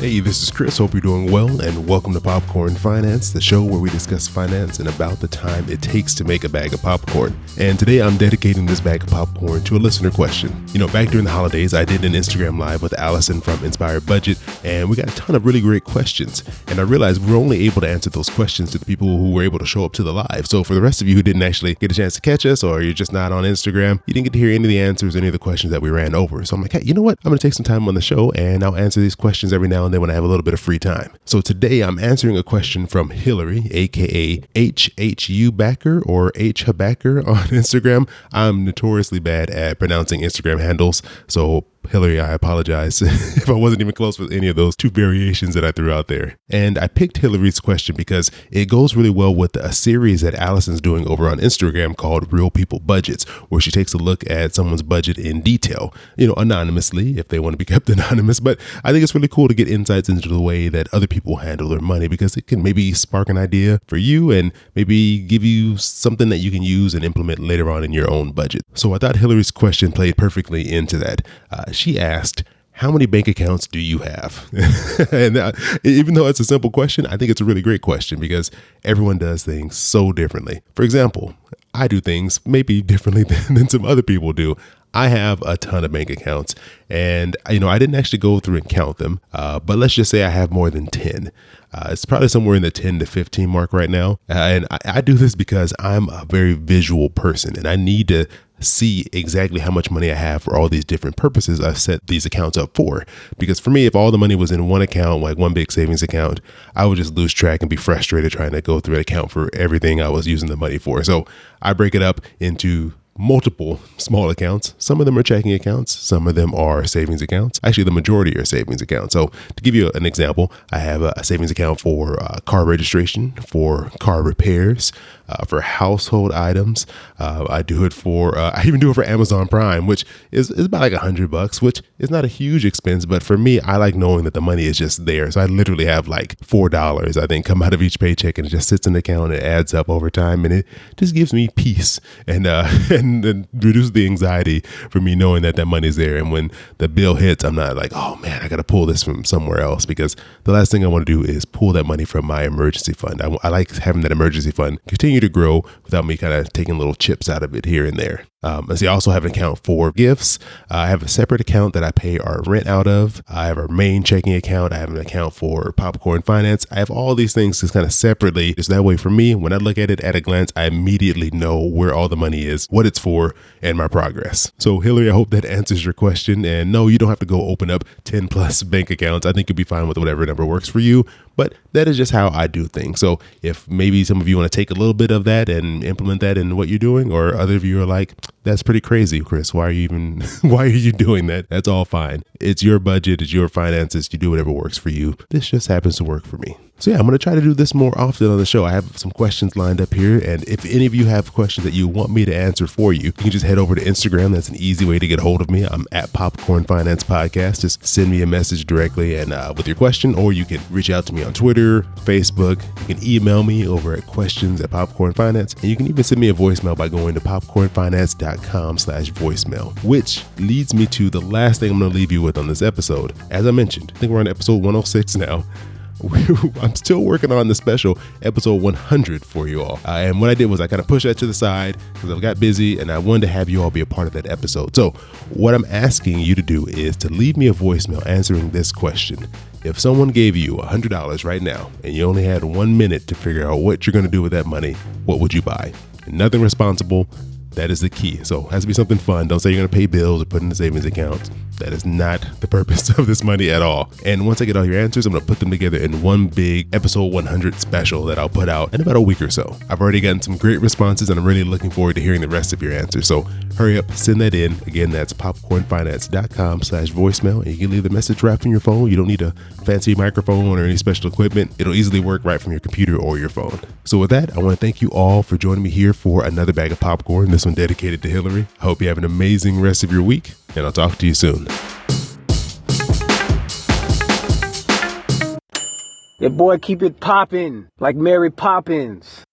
Hey, this is Chris. Hope you're doing well, and welcome to Popcorn Finance, the show where we discuss finance and about the time it takes to make a bag of popcorn. And today I'm dedicating this bag of popcorn to a listener question. Back during the holidays, I did an Instagram Live with Allison from Inspired Budget, and we got a ton of really great questions. And I realized we're only able to answer those questions to the people who were able to show up to the live. So for the rest of you who didn't actually get a chance to catch us, or you're just not on Instagram, you didn't get to hear any of the answers, any of the questions that we ran over. So I'm like, hey, you know what? I'm going to take some time on the show, and I'll answer these questions every now and then when I have a little bit of free time. So today I'm answering a question from Hilary, aka HHU Backer or H Habacker on Instagram. I'm notoriously bad at pronouncing Instagram handles, so Hilary, I apologize if I wasn't even close with any of those two variations that I threw out there. And I picked Hilary's question because it goes really well with a series that Allison's doing over on Instagram called Real People Budgets, where she takes a look at someone's budget in detail, anonymously if they want to be kept anonymous. But I think it's really cool to get insights into the way that other people handle their money, because it can maybe spark an idea for you and maybe give you something that you can use and implement later on in your own budget. So I thought Hilary's question played perfectly into that. She asked, how many bank accounts do you have? And even though it's a simple question, I think it's a really great question because everyone does things so differently. For example, I do things maybe differently than some other people do. I have a ton of bank accounts, and I didn't actually go through and count them, but let's just say I have more than 10. It's probably somewhere in the 10 to 15 mark right now. And I do this because I'm a very visual person, and I need to see exactly how much money I have for all these different purposes I've set these accounts up for. Because for me, if all the money was in one account, like one big savings account, I would just lose track and be frustrated trying to go through an account for everything I was using the money for. So I break it up into multiple small accounts. Some of them are checking accounts. Some of them are savings accounts. Actually, the majority are savings accounts. So to give you an example, I have a savings account for car registration, for car repairs, for household items. I even do it for Amazon Prime, which is about like $100, which is not a huge expense. But for me, I like knowing that the money is just there. So I literally have like $4, I think, come out of each paycheck, and it just sits in the account. It adds up over time, and it just gives me peace and reduce the anxiety for me knowing that money is there. And when the bill hits, I'm not like, oh man, I got to pull this from somewhere else, because the last thing I want to do is pull that money from my emergency fund. I like having that emergency fund continue to grow without me kind of taking little chips out of it here and there. I also have an account for gifts. I have a separate account that I pay our rent out of. I have our main checking account. I have an account for Popcorn Finance. I have all these things just kind of separately. Just that way for me, when I look at it at a glance, I immediately know where all the money is, what it's for, and my progress. So Hilary, I hope that answers your question. And no, you don't have to go open up 10 plus bank accounts. I think you'll be fine with whatever number works for you. But that is just how I do things. So if maybe some of you want to take a little bit of that and implement that in what you're doing, or other of you are like, that's pretty crazy, Chris, why are you doing that? That's all fine. It's your budget, it's your finances. You do whatever works for you. This just happens to work for me. So yeah, I'm going to try to do this more often on the show. I have some questions lined up here. And if any of you have questions that you want me to answer for you, you can just head over to Instagram. That's an easy way to get a hold of me. I'm at Popcorn Finance Podcast. Just send me a message directly and with your question, or you can reach out to me on Twitter, Facebook. You can email me over at questions@Popcorn Finance. And you can even send me a voicemail by going to popcornfinance.com/voicemail, which leads me to the last thing I'm going to leave you with on this episode. As I mentioned, I think we're on episode 106 now. I'm still working on the special episode 100 for you all. And what I did was I kind of pushed that to the side because I got busy and I wanted to have you all be a part of that episode. So what I'm asking you to do is to leave me a voicemail answering this question. If someone gave you $100 right now and you only had 1 minute to figure out what you're going to do with that money, what would you buy? Nothing responsible. That is the key. So it has to be something fun. Don't say you're going to pay bills or put in a savings account. That is not the purpose of this money at all. And once I get all your answers, I'm going to put them together in one big episode 100 special that I'll put out in about a week or so. I've already gotten some great responses and I'm really looking forward to hearing the rest of your answers. So hurry up, send that in. Again, that's popcornfinance.com/voicemail. And you can leave the message right from your phone. You don't need a fancy microphone or any special equipment. It'll easily work right from your computer or your phone. So with that, I want to thank you all for joining me here for another bag of popcorn. This one dedicated to Hilary. I hope you have an amazing rest of your week, and I'll talk to you soon. Your boy keep it poppin' like Mary Poppins.